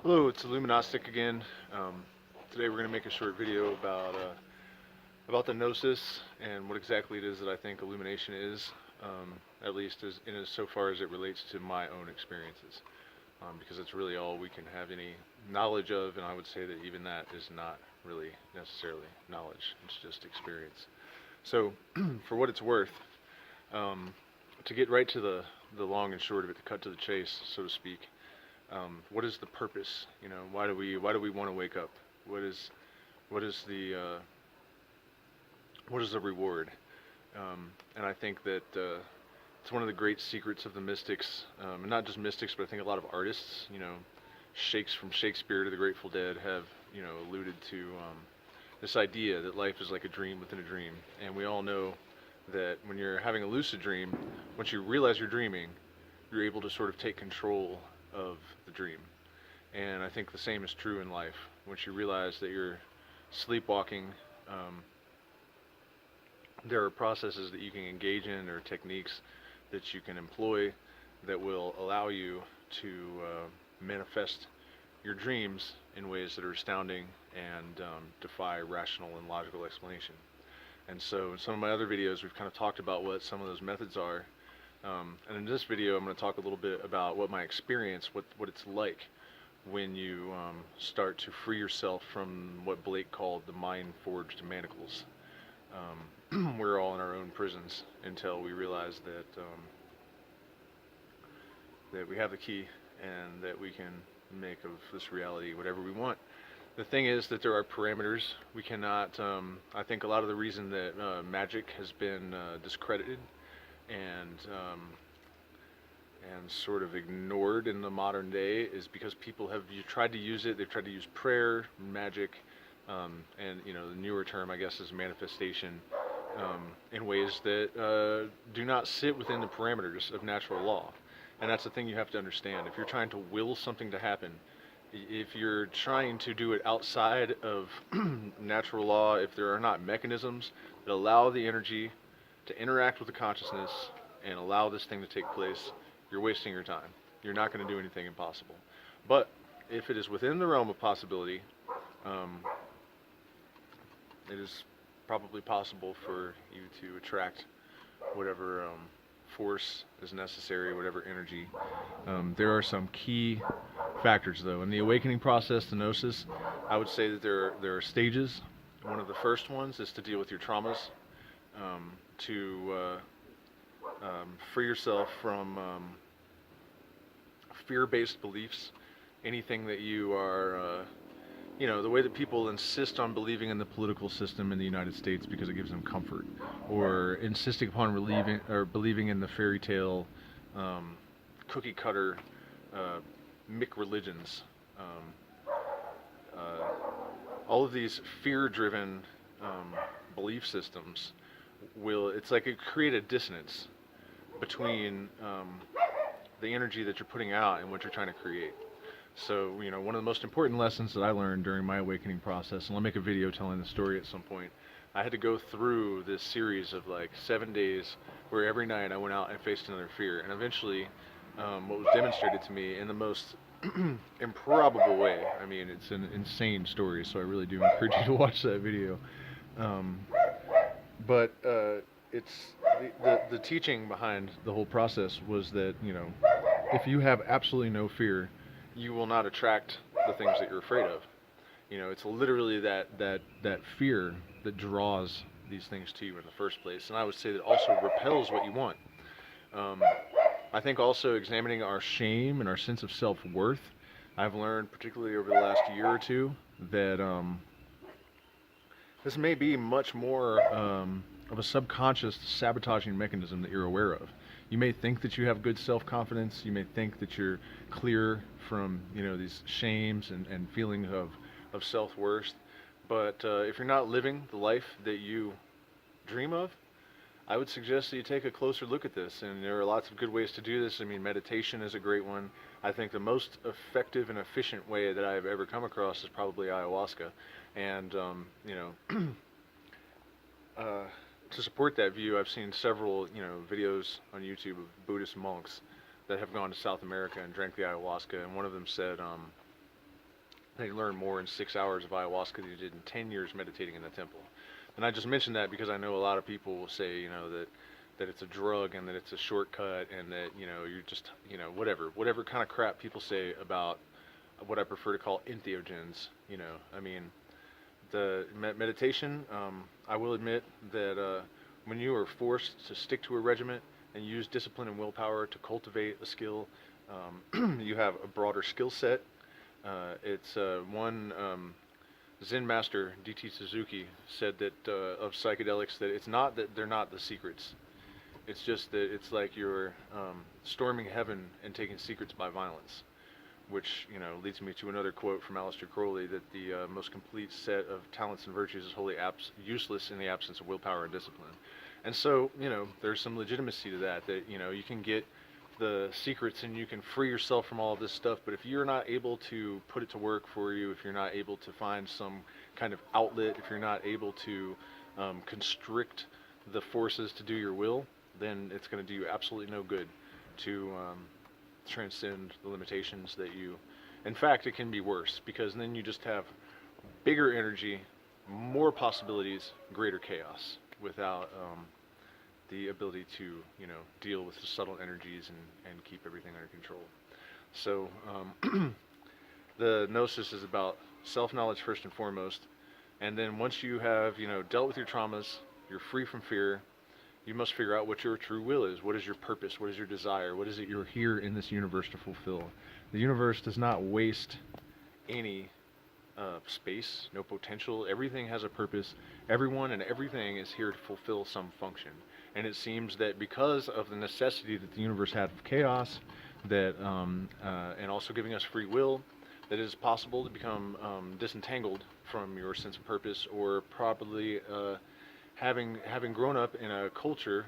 Hello, it's illumignostic again. Today we're going to make a short video about the Gnosis and what exactly it is that I think illumination is, at least as so far as it relates to my own experiences, because it's really all we can have any knowledge of, and I would say that even that is not really necessarily knowledge; it's just experience. So, for what it's worth, um, to get right to the long and short of it, to cut to the chase, so to speak. What is the purpose? Why do we want to wake up? What is what is the what is the reward? And I think that it's one of the great secrets of the mystics, and not just mystics, but I think a lot of artists, shakes from Shakespeare to the Grateful Dead have alluded to this idea that life is like a dream within a dream, and we all know that when you're having a lucid dream, once you realize you're dreaming, you're able to sort of take control of the dream. And I think the same is true in life. Once you realize that you're sleepwalking, um, there are processes that you can engage in or techniques that you can employ that will allow you to manifest your dreams in ways that are astounding and defy rational and logical explanation. And so in some of my other videos, we've kind of talked about what some of those methods are. And in this video, I'm going to talk a little bit about what my experience, what it's like when you start to free yourself from what Blake called the mind-forged manacles. We're all in our own prisons until we realize that we have the key and that we can make of this reality whatever we want. The thing is that there are parameters. We cannot. I think a lot of the reason that magic has been discredited and sort of ignored in the modern day is because people have tried to use it. They've tried to use prayer, magic, and the newer term, I guess, is manifestation, in ways that do not sit within the parameters of natural law. And that's the thing you have to understand. If you're trying to will something to happen, if you're trying to do it outside of natural law, if there are not mechanisms that allow the energy to interact with the consciousness and allow this thing to take place, you're wasting your time. You're not going to do anything impossible. But if it is within the realm of possibility, um, it is probably possible for you to attract whatever force is necessary, whatever energy. There are some key factors, though. In the awakening process, the Gnosis, I would say that there are stages. One of the first ones is to deal with your traumas, to free yourself from fear-based beliefs, anything that you are, the way that people insist on believing in the political system in the United States because it gives them comfort, or insisting upon believing in the fairy tale, cookie cutter, Mick religions. All of these fear-driven belief systems it's like it create a dissonance between the energy that you're putting out and what you're trying to create. So, one of the most important lessons that I learned during my awakening process, and I'll make a video telling the story at some point, I had to go through this series of like 7 days where every night I went out and faced another fear. And eventually, what was demonstrated to me in the most improbable way, I mean, it's an insane story, so I really do encourage you to watch that video. Um, but it's the teaching behind the whole process was that if you have absolutely no fear, you will not attract the things that you're afraid of. It's literally that fear that draws these things to you in the first place, and I would say that also repels what you want. I think also examining our shame and our sense of self-worth. I've learned, particularly over the last year or two, that this may be much more of a subconscious sabotaging mechanism that you're aware of. You may think that you have good self-confidence. You may think that you're clear from these shames and feelings of self-worth. But if you're not living the life that you dream of, I would suggest that you take a closer look at this. And there are lots of good ways to do this. I mean, meditation is a great one. I think the most effective and efficient way that I've ever come across is probably ayahuasca. And to support that view, I've seen several, videos on YouTube of Buddhist monks that have gone to South America and drank the ayahuasca, and one of them said They learn more in 6 hours of ayahuasca than you did in 10 years meditating in the temple. And I just mentioned that because I know a lot of people will say, that it's a drug and that it's a shortcut and that, you're just, whatever kind of crap people say about what I prefer to call entheogens. I mean, the meditation, I will admit that when you are forced to stick to a regimen and use discipline and willpower to cultivate a skill, you have a broader skill set. It's one Zen master, D.T. Suzuki, said that of psychedelics that it's not that they're not the secrets. It's just that it's like you're storming heaven and taking secrets by violence, which leads me to another quote from Aleister Crowley that the most complete set of talents and virtues is wholly useless in the absence of willpower and discipline. And so there's some legitimacy to that you can get the secrets and you can free yourself from all of this stuff, but if you're not able to put it to work for you, if you're not able to find some kind of outlet, if you're not able to constrict the forces to do your will, then it's going to do you absolutely no good to transcend the limitations that you... In fact, it can be worse, because then you just have bigger energy, more possibilities, greater chaos, without the ability to deal with the subtle energies and keep everything under control. So the Gnosis is about self-knowledge first and foremost, and then once you have dealt with your traumas, you're free from fear, you must figure out what your true will is. What is your purpose? What is your desire? What is it you're here in this universe to fulfill? The universe does not waste any space, no potential. Everything has a purpose. Everyone and everything is here to fulfill some function. And it seems that because of the necessity that the universe had of chaos, that and also giving us free will, that it is possible to become disentangled from your sense of purpose, or probably having grown up in a culture,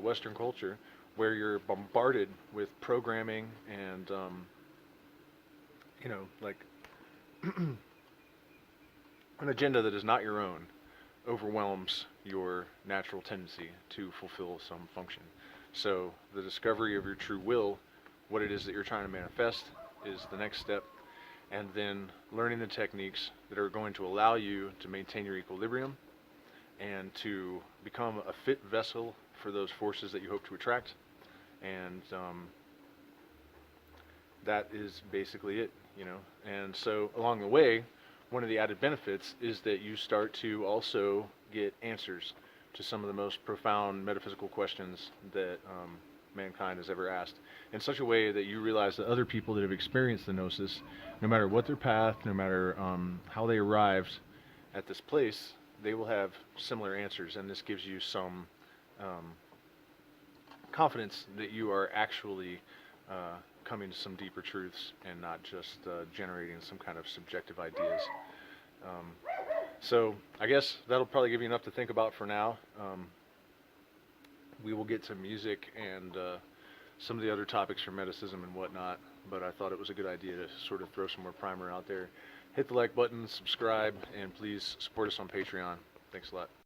Western culture, where you're bombarded with programming and an agenda that is not your own, overwhelms your natural tendency to fulfill some function. So the discovery of your true will, what it is that you're trying to manifest, is the next step, and then learning the techniques that are going to allow you to maintain your equilibrium and to become a fit vessel for those forces that you hope to attract. And that is basically it, And so along the way, one of the added benefits is that you start to also get answers to some of the most profound metaphysical questions that mankind has ever asked, in such a way that you realize that other people that have experienced the Gnosis, no matter what their path, no matter how they arrived at this place, they will have similar answers, and this gives you some confidence that you are actually coming to some deeper truths and not just generating some kind of subjective ideas. So I guess that'll probably give you enough to think about for now. We will get to music and some of the other topics from Metacism and whatnot, but I thought it was a good idea to sort of throw some more primer out there. Hit the like button, subscribe, and please support us on Patreon. Thanks a lot.